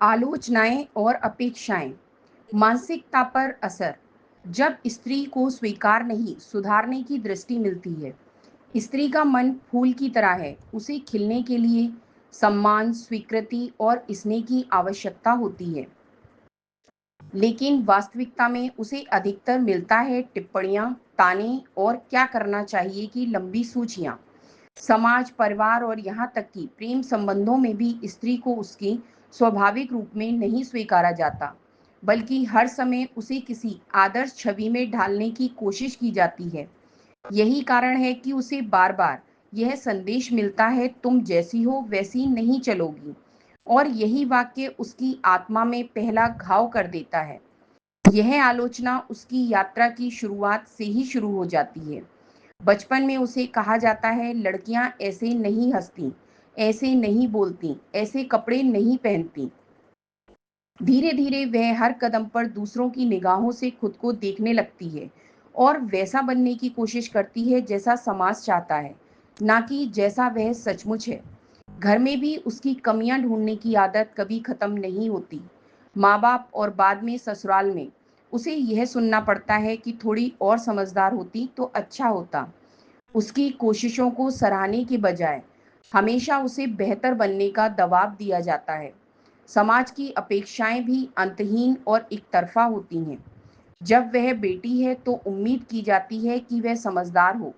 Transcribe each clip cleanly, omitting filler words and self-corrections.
आलोचनाएं और अपेक्षाएं, मानसिकता पर असर। जब स्त्री को स्वीकार नहीं सुधारने की दृष्टि मिलती है, स्त्री का मन फूल की तरह है। उसे खिलने के लिए सम्मान, स्वीकृति और स्नेह की आवश्यकता होती है, लेकिन वास्तविकता में उसे अधिकतर मिलता है टिप्पणियां, ताने और क्या करना चाहिए की लंबी सूचियां। समाज, परिवार और यहाँ तक कि प्रेम संबंधों में भी स्त्री को उसके स्वाभाविक रूप में नहीं स्वीकारा जाता, बल्कि हर समय उसे किसी आदर्श छवि में ढालने की कोशिश की जाती है। यही कारण है कि उसे बार बार यह संदेश मिलता है, तुम जैसी हो वैसी नहीं चलोगी। और यही वाक्य उसकी आत्मा में पहला घाव कर देता है। यह आलोचना उसकी यात्रा की शुरुआत से ही शुरू हो जाती है। बचपन में उसे कहा जाता है, लड़कियां ऐसे नहीं हंसती, ऐसे नहीं बोलती, ऐसे कपड़े नहीं पहनती। धीरे धीरे वह हर कदम पर दूसरों की निगाहों से खुद को देखने लगती है और वैसा बनने की कोशिश करती है जैसा समाज चाहता है, ना कि जैसा वह सचमुच है। घर में भी उसकी कमियां ढूंढने की आदत कभी खत्म नहीं होती। माँ बाप और बाद में ससुराल में उसे यह सुनना पड़ता है कि थोड़ी और समझदार होती तो अच्छा होता। उसकी कोशिशों को सराहने के बजाय हमेशा उसे बेहतर बनने का दबाव दिया जाता है। समाज की अपेक्षाएं भी अंतहीन और एकतरफा होती हैं। जब वह बेटी है तो उम्मीद की जाती है कि वह समझदार हो,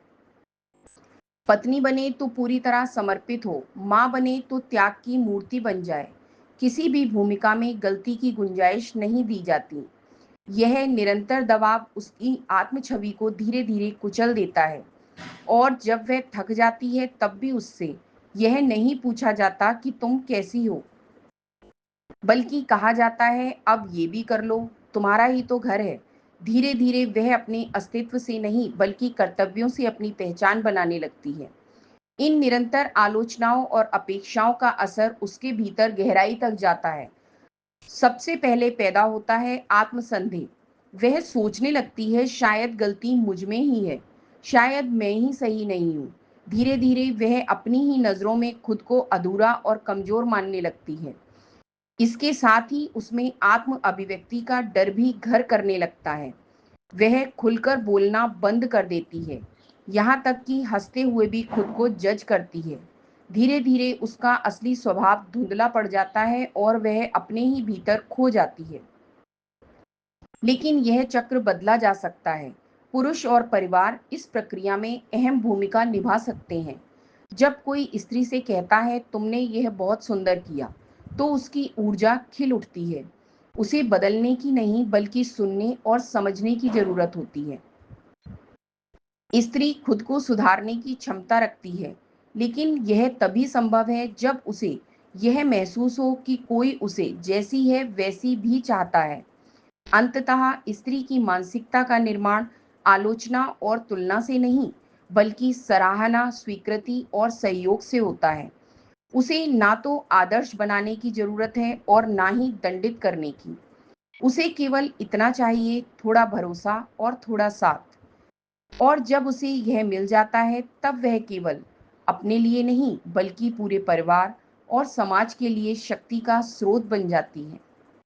पत्नी बने तो पूरी तरह समर्पित हो, माँ बने तो त्याग की मूर्ति बन जाए। किसी भी भूमिका में गलती की गुंजाइश नहीं दी जाती। यह निरंतर दबाव उसकी आत्म छवि को धीरे धीरे कुचल देता है। और जब वह थक जाती है तब भी उससे यह नहीं पूछा जाता कि तुम कैसी हो, बल्कि कहा जाता है अब ये भी कर लो, तुम्हारा ही तो घर है। धीरे धीरे वह अपने अस्तित्व से नहीं बल्कि कर्तव्यों से अपनी पहचान बनाने लगती है। इन निरंतर आलोचनाओं और अपेक्षाओं का असर उसके भीतर गहराई तक जाता है। सबसे पहले पैदा होता है आत्मसंदेह। वह सोचने लगती है, शायद गलती मुझ में ही है, शायद मैं ही सही नहीं हूँ। धीरे धीरे वह अपनी ही नजरों में खुद को अधूरा और कमजोर मानने लगती है। इसके साथ ही उसमें आत्म अभिव्यक्ति का डर भी घर करने लगता है। वह खुलकर बोलना बंद कर देती है, यहाँ तक कि हंसते हुए भी खुद को जज करती है। धीरे धीरे उसका असली स्वभाव धुंधला पड़ जाता है और वह अपने ही भीतर खो जाती है। लेकिन यह चक्र बदला जा सकता है। पुरुष और परिवार इस प्रक्रिया में अहम भूमिका निभा सकते हैं। जब कोई स्त्री से कहता है तुमने यह बहुत सुंदर किया, तो उसकी ऊर्जा खिल उठती है। उसे बदलने की नहीं बल्कि सुनने और समझने की जरूरत होती है। स्त्री खुद को सुधारने की क्षमता रखती है, लेकिन यह तभी संभव है जब उसे यह महसूस हो कि कोई उसे जैसी है वैसी भी चाहता है। अंततः स्त्री की मानसिकता का निर्माण आलोचना और तुलना से नहीं, बल्कि सराहना, स्वीकृति और सहयोग से होता है। उसे ना तो आदर्श बनाने की जरूरत है और ना ही दंडित करने की। उसे केवल इतना चाहिए, थोड़ा भरोसा और थोड़ा साथ। और जब उसे यह मिल जाता है तब वह केवल अपने लिए नहीं बल्कि पूरे परिवार और समाज के लिए शक्ति का स्रोत बन जाती है।